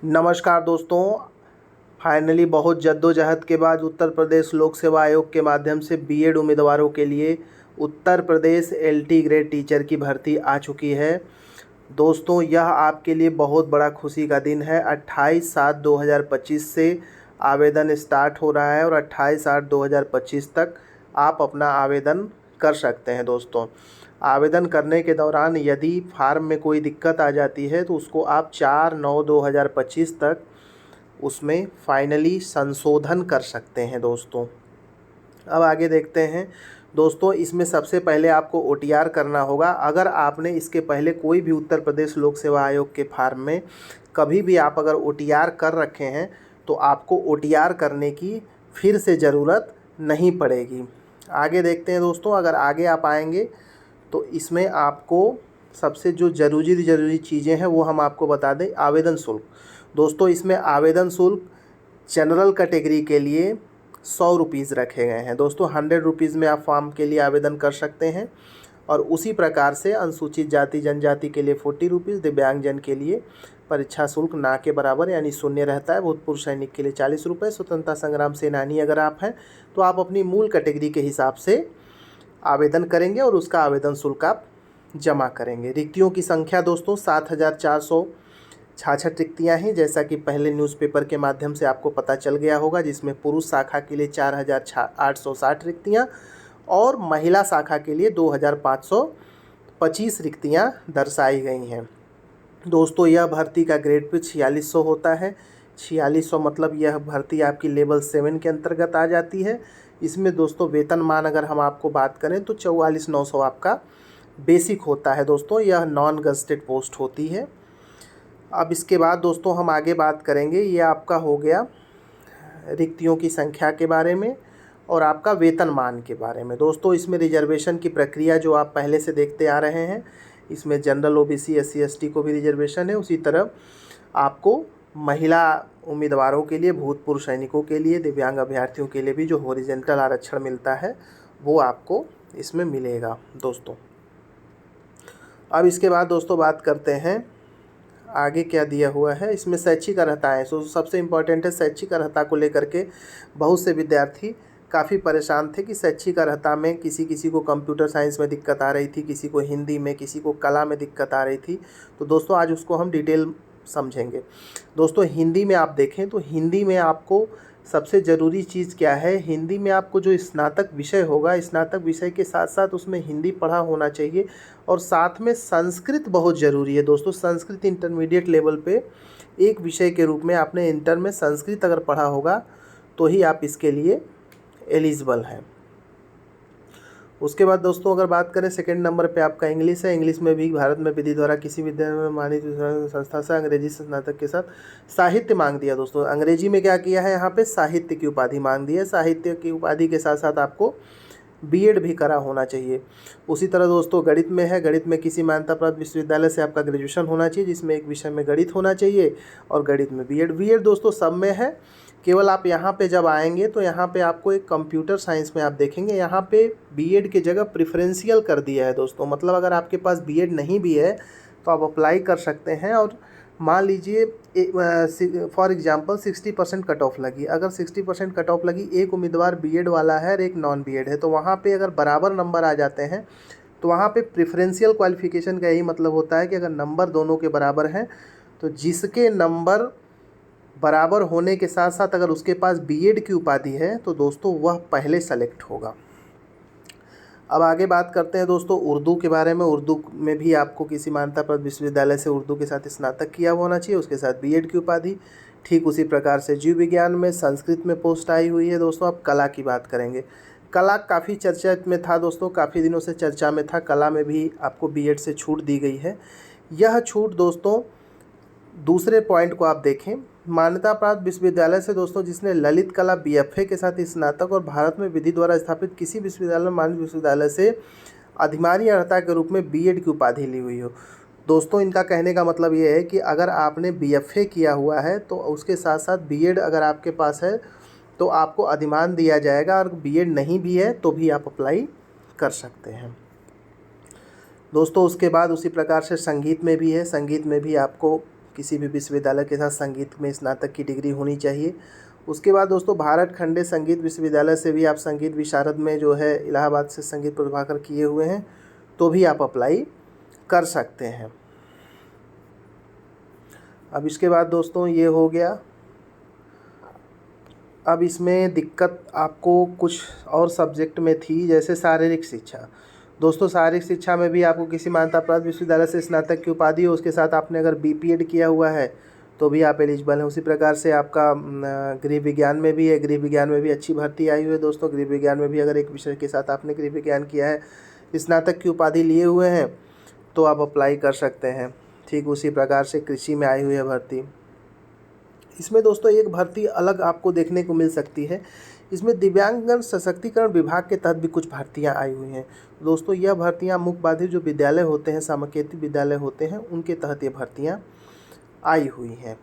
नमस्कार दोस्तों। फाइनली बहुत जद्दोजहद के बाद उत्तर प्रदेश लोक सेवा आयोग के माध्यम से बीएड उम्मीदवारों के लिए Uttar Pradesh LT grade teacher की भर्ती आ चुकी है। दोस्तों, यह आपके लिए बहुत बड़ा खुशी का दिन है। 28/7/2025 से आवेदन स्टार्ट हो रहा है और 28/8/2025 तक आप अपना आवेदन कर सकते हैं। दोस्तों, आवेदन करने के दौरान यदि फार्म में कोई दिक्कत आ जाती है तो उसको आप 4/9/2025 तक उसमें फाइनली संशोधन कर सकते हैं। दोस्तों, अब आगे देखते हैं। दोस्तों, इसमें सबसे पहले आपको ओटीआर करना होगा। अगर आपने इसके पहले कोई भी उत्तर प्रदेश लोक सेवा आयोग के फार्म में कभी भी आप अगर ओटीआर कर रखे हैं तो आपको ओटीआर करने की फिर से ज़रूरत नहीं पड़ेगी। आगे देखते हैं। दोस्तों, अगर आगे आप आएंगे तो इसमें आपको सबसे जो ज़रूरी चीज़ें हैं वो हम आपको बता दें। आवेदन शुल्क। दोस्तों, इसमें आवेदन शुल्क जनरल कैटेगरी के लिए 100 रुपीज़ रखे गए हैं। दोस्तों, 100 रुपीज़ में आप फॉर्म के लिए आवेदन कर सकते हैं और उसी प्रकार से अनुसूचित जाति जनजाति के लिए 40 रुपीज़, दिव्यांगजन के लिए परीक्षा शुल्क ना के बराबर यानी शून्य रहता है। भूतपूर्व सैनिक के लिए 40 रुपये। स्वतंत्रता संग्राम सेनानी अगर आप हैं तो आप अपनी मूल कैटेगरी के हिसाब से आवेदन करेंगे और उसका आवेदन शुल्क आप जमा करेंगे। रिक्तियों की संख्या दोस्तों 7,466 रिक्तियाँ हैं, जैसा कि पहले न्यूज़पेपर के माध्यम से आपको पता चल गया होगा, जिसमें पुरुष शाखा के लिए 4,860 रिक्तियाँ और महिला शाखा के लिए 2,525 रिक्तियाँ दर्शाई गई हैं। दोस्तों, यह भर्ती का ग्रेड पे 4600 होता है। 4600 मतलब यह भर्ती आपकी लेवल 7 के अंतर्गत आ जाती है। इसमें दोस्तों वेतनमान अगर हम आपको बात करें तो 44,900 आपका बेसिक होता है। दोस्तों, यह नॉन गज़टेड पोस्ट होती है। अब इसके बाद दोस्तों हम आगे बात करेंगे। ये आपका हो गया रिक्तियों की संख्या के बारे में और आपका वेतनमान के बारे में। दोस्तों, इसमें रिजर्वेशन की प्रक्रिया जो आप पहले से देखते आ रहे हैं, इसमें जनरल ओबीसी एससी एसटी को भी रिजर्वेशन है। उसी तरह आपको महिला उम्मीदवारों के लिए, भूतपूर्व सैनिकों के लिए, दिव्यांग अभ्यर्थियों के लिए भी जो हॉरिजॉन्टल आरक्षण मिलता है वो आपको इसमें मिलेगा। दोस्तों, अब इसके बाद दोस्तों बात करते हैं आगे क्या दिया हुआ है। इसमें शैक्षिक अर्हता है। सबसे इम्पॉर्टेंट है शैक्षिक अर्हता को लेकर के बहुत से विद्यार्थी काफ़ी परेशान थे कि शैक्षिक अर्हता में किसी को कंप्यूटर साइंस में दिक्कत आ रही थी, किसी को हिंदी में, किसी को कला में दिक्कत आ रही थी। तो दोस्तों आज उसको हम डिटेल समझेंगे। दोस्तों, हिंदी में आप देखें तो हिंदी में आपको सबसे ज़रूरी चीज़ क्या है। हिंदी में आपको जो स्नातक विषय होगा, स्नातक विषय के साथ साथ उसमें हिंदी पढ़ा होना चाहिए और साथ में संस्कृत बहुत ज़रूरी है। दोस्तों, संस्कृत इंटरमीडिएट लेवल पे एक विषय के रूप में आपने इंटर में संस्कृत अगर पढ़ा होगा तो ही आप इसके लिए एलिजिबल हैं। उसके बाद दोस्तों अगर बात करें सेकंड नंबर पे आपका इंग्लिश है। इंग्लिश में भी भारत में विधि द्वारा किसी विद्यालय में मानित संस्था से अंग्रेजी से स्नातक के साथ साहित्य मांग दिया। दोस्तों, अंग्रेजी में क्या किया है, यहाँ पे साहित्य की उपाधि मांग दी है। साहित्य की उपाधि के साथ साथ आपको बीएड भी करा होना चाहिए। उसी तरह दोस्तों गणित में है। गणित में किसी मान्यता प्राप्त विश्वविद्यालय से आपका ग्रेजुएशन होना चाहिए, जिसमें एक विषय में गणित होना चाहिए और गणित में बीएड दोस्तों सब में है। केवल आप यहाँ पे जब आएंगे तो यहाँ पे आपको एक कंप्यूटर साइंस में आप देखेंगे यहाँ पे बीएड की जगह प्रेफरेंशियल कर दिया है। दोस्तों, मतलब अगर आपके पास बीएड नहीं भी है तो आप अप्लाई कर सकते हैं। और मान लीजिए फॉर एग्जांपल 60% कट ऑफ लगी। अगर 60% कट ऑफ लगी, एक उम्मीदवार बीएड वाला है और एक नॉन बीएड है, तो वहाँ पे अगर बराबर नंबर आ जाते हैं तो वहाँ पे प्रेफरेंशियल क्वालिफिकेशन का यही मतलब होता है कि अगर नंबर दोनों के बराबर हैं तो जिसके नंबर बराबर होने के साथ साथ अगर उसके पास बीएड की उपाधि है तो दोस्तों वह पहले सेलेक्ट होगा। अब आगे बात करते हैं दोस्तों उर्दू के बारे में। उर्दू में भी आपको किसी मान्यता प्राप्त विश्वविद्यालय से उर्दू के साथ स्नातक किया हुआ होना चाहिए, उसके साथ बीएड की उपाधि। ठीक उसी प्रकार से जीव विज्ञान में, संस्कृत में पोस्ट आई हुई है। दोस्तों, अब कला की बात करेंगे। कला काफ़ी चर्चा में था दोस्तों, काफ़ी दिनों से चर्चा में था। कला में भी आपको बीएड से छूट दी गई है। यह छूट दोस्तों दूसरे पॉइंट को आप देखें, मान्यता प्राप्त विश्वविद्यालय से दोस्तों जिसने ललित कला बीएफए के साथ स्नातक और भारत में विधि द्वारा स्थापित किसी विश्वविद्यालय मान्य विश्वविद्यालय से अधिमानी अर्हता के रूप में बीएड की उपाधि ली हुई हो। दोस्तों, इनका कहने का मतलब ये है कि अगर आपने बीएफए किया हुआ है तो उसके साथ साथ बीएड अगर आपके पास है तो आपको अधिमान दिया जाएगा, और बीएड नहीं भी है तो भी आप अप्लाई कर सकते हैं। दोस्तों, उसके बाद उसी प्रकार से संगीत में भी है। संगीत में भी आपको किसी भी विश्वविद्यालय के साथ संगीत में स्नातक की डिग्री होनी चाहिए। उसके बाद दोस्तों भारत खंडे संगीत विश्वविद्यालय से भी आप संगीत विशारद में जो है इलाहाबाद से संगीत प्रभाकर किए हुए हैं तो भी आप अप्लाई कर सकते हैं। अब इसके बाद दोस्तों ये हो गया। अब इसमें दिक्कत आपको कुछ और सब्जेक्ट में थी, जैसे शारीरिक शिक्षा। दोस्तों शारीरिक शिक्षा में भी आपको किसी मान्यता प्राप्त विश्वविद्यालय से स्नातक की उपाधि हो, उसके साथ आपने अगर बीपीएड किया हुआ है तो भी आप एलिजिबल हैं। उसी प्रकार से आपका गृह विज्ञान में भी है, गृह विज्ञान में भी अच्छी भर्ती आई हुई है दोस्तों। गृह विज्ञान में भी अगर एक विषय के साथ आपने गृह विज्ञान किया है, स्नातक की उपाधि लिए हुए हैं तो आप अप्लाई कर सकते हैं। ठीक उसी प्रकार से कृषि में आई हुई है भर्ती। इसमें दोस्तों एक भर्ती अलग आपको देखने को मिल सकती है, इसमें दिव्यांगजन सशक्तिकरण विभाग के तहत भी कुछ भर्तियां आई हुई हैं दोस्तों। यह भर्तियां मुख्य बाधित जो विद्यालय होते हैं, सामकेती विद्यालय होते हैं, उनके तहत ये भर्तियां आई हुई हैं।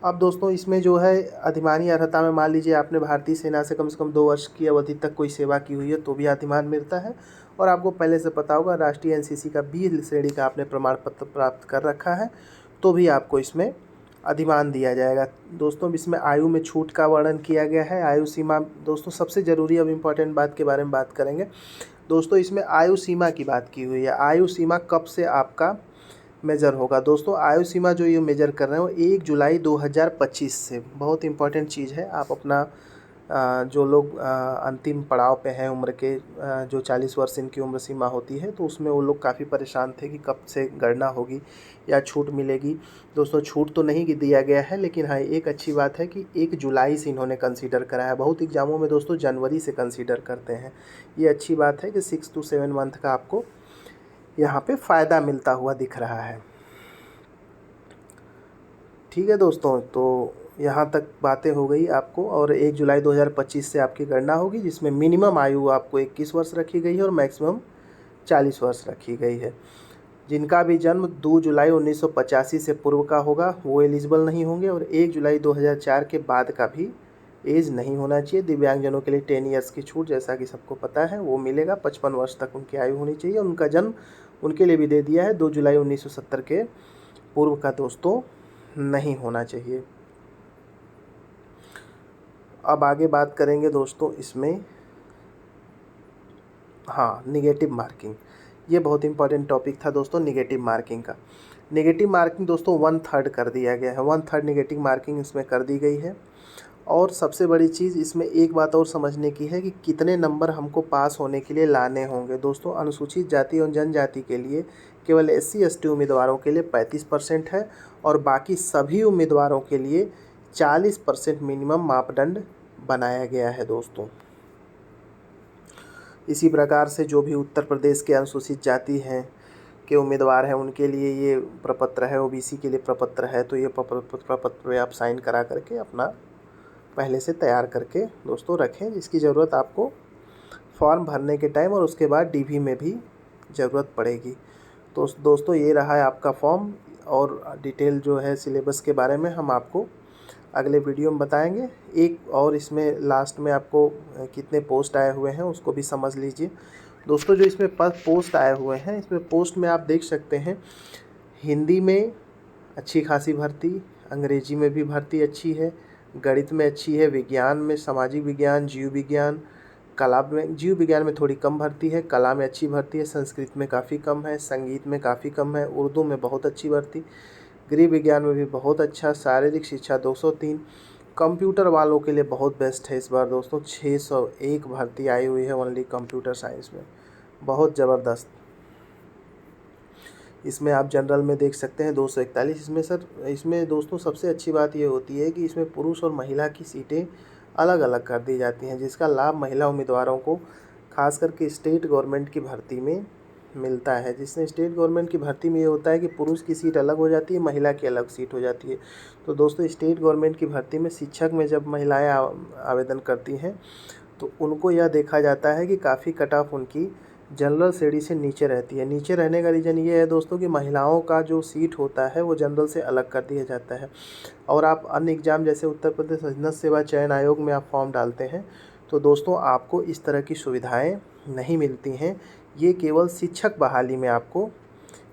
अब दोस्तों इसमें जो है अधिमानी अर्हता में मान लीजिए आपने भारतीय सेना से कम 2 वर्ष की अवधि तक कोई सेवा की हुई है तो भी अधिमान मिलता है। और आपको पहले से पता होगा राष्ट्रीय एनसीसी का बी श्रेणी का आपने प्रमाण पत्र प्राप्त कर रखा है तो भी आपको इसमें अधिमान दिया जाएगा। दोस्तों इसमें आयु में छूट का वर्णन किया गया है। आयु सीमा दोस्तों सबसे ज़रूरी अब इम्पॉर्टेंट बात के बारे में बात करेंगे दोस्तों। इसमें आयु सीमा की बात की हुई है। आयु सीमा कब से आपका मेजर होगा दोस्तों? आयु सीमा जो ये मेजर कर रहे हैं वो 1 जुलाई 2025 से। बहुत इंपॉर्टेंट चीज़ है। आप अपना जो लोग अंतिम पड़ाव पे हैं उम्र के, जो 40 वर्ष इनकी उम्र सीमा होती है, तो उसमें वो लोग काफ़ी परेशान थे कि कब से गणना होगी या छूट मिलेगी। दोस्तों छूट तो नहीं दिया गया है, लेकिन हाँ एक अच्छी बात है कि 1 जुलाई से इन्होंने कंसीडर करा है। बहुत एग्जामों में दोस्तों जनवरी से कंसीडर करते हैं। ये अच्छी बात है कि 6 to 7 मंथ का आपको यहाँ पे फ़ायदा मिलता हुआ दिख रहा है। ठीक है दोस्तों, तो यहाँ तक बातें हो गई आपको। और 1 जुलाई 2025 से आपकी गणना होगी, जिसमें मिनिमम आयु आपको 21 वर्ष रखी गई है और मैक्सिमम 40 वर्ष रखी गई है। जिनका भी जन्म 2 जुलाई 1985 से पूर्व का होगा वो एलिजिबल नहीं होंगे, और 1 जुलाई 2004 के बाद का भी एज नहीं होना चाहिए। दिव्यांगजनों के लिए 10 ईयर्स की छूट जैसा कि सबको पता है वो मिलेगा। 55 वर्ष तक उनकी आयु होनी चाहिए। उनका जन्म उनके लिए भी दे दिया है 2 जुलाई 1970 के पूर्व का दोस्तों नहीं होना चाहिए। अब आगे बात करेंगे दोस्तों इसमें, हाँ, निगेटिव मार्किंग। ये बहुत इंपॉर्टेंट टॉपिक था दोस्तों निगेटिव मार्किंग का। निगेटिव मार्किंग दोस्तों 1/3 कर दिया गया है। 1/3 निगेटिव मार्किंग इसमें कर दी गई है। और सबसे बड़ी चीज़ इसमें एक बात और समझने की है कि कितने नंबर हमको पास होने के लिए लाने होंगे दोस्तों। अनुसूचित जाति और जनजाति के लिए केवल SC ST उम्मीदवारों के लिए 35% है और बाकी सभी उम्मीदवारों के लिए 40% मिनिमम मापदंड बनाया गया है दोस्तों। इसी प्रकार से जो भी उत्तर प्रदेश के अनुसूचित जाति हैं के उम्मीदवार हैं उनके लिए ये प्रपत्र है, OBC के लिए प्रपत्र है, तो ये प्रपत्र आप साइन करा करके अपना पहले से तैयार करके दोस्तों रखें, जिसकी ज़रूरत आपको फॉर्म भरने के टाइम और उसके बाद DV में भी ज़रूरत पड़ेगी। तो दोस्तों ये रहा है आपका फॉर्म, और डिटेल जो है सिलेबस के बारे में हम आपको अगले वीडियो में बताएंगे। एक और इसमें लास्ट में आपको कितने पोस्ट आए हुए हैं उसको भी समझ लीजिए दोस्तों। जो इसमें पोस्ट आए हुए हैं, इसमें पोस्ट में आप देख सकते हैं हिंदी में अच्छी खासी भर्ती, अंग्रेजी में भी भर्ती अच्छी है, गणित में अच्छी है, विज्ञान में सामाजिक विज्ञान, जीव विज्ञान, कला में, जीव विज्ञान में थोड़ी कम भर्ती है, कला में अच्छी भर्ती है, संस्कृत में काफ़ी कम है, संगीत में काफ़ी कम है, उर्दू में बहुत अच्छी भर्ती, गृह विज्ञान में भी बहुत अच्छा, शारीरिक शिक्षा 203, कंप्यूटर वालों के लिए बहुत बेस्ट है इस बार दोस्तों। 601 भर्ती आई हुई है ओनली कंप्यूटर साइंस में, बहुत ज़बरदस्त। इसमें आप जनरल में देख सकते हैं 241। इसमें दोस्तों सबसे अच्छी बात ये होती है कि इसमें पुरुष और महिला की सीटें अलग अलग कर दी जाती हैं, जिसका लाभ महिला उम्मीदवारों को खास करके स्टेट गवर्नमेंट की भर्ती में मिलता है। जिसमें स्टेट गवर्नमेंट की भर्ती में ये होता है कि पुरुष की सीट अलग हो जाती है, महिला की अलग सीट हो जाती है। तो दोस्तों स्टेट गवर्नमेंट की भर्ती में शिक्षक में जब महिलाएँ आवेदन करती हैं तो उनको यह देखा जाता है कि काफ़ी कट ऑफ उनकी जनरल श्रेणी से नीचे रहती है। नीचे रहने का रीज़न ये है दोस्तों कि महिलाओं का जो सीट होता है वो जनरल से अलग कर दिया जाता है। और आप अन्य एग्ज़ाम जैसे उत्तर प्रदेश अधीनस्थ सेवा चयन आयोग में आप फॉर्म डालते हैं तो दोस्तों आपको इस तरह की सुविधाएं नहीं मिलती हैं। ये केवल शिक्षक बहाली में आपको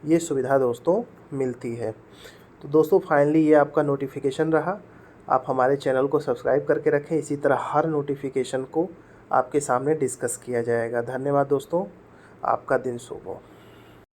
ये सुविधा दोस्तों मिलती है। तो दोस्तों फाइनली ये आपका नोटिफिकेशन रहा। आप हमारे चैनल को सब्सक्राइब करके रखें, इसी तरह हर नोटिफिकेशन को आपके सामने डिस्कस किया जाएगा। धन्यवाद दोस्तों, आपका दिन शुभ हो।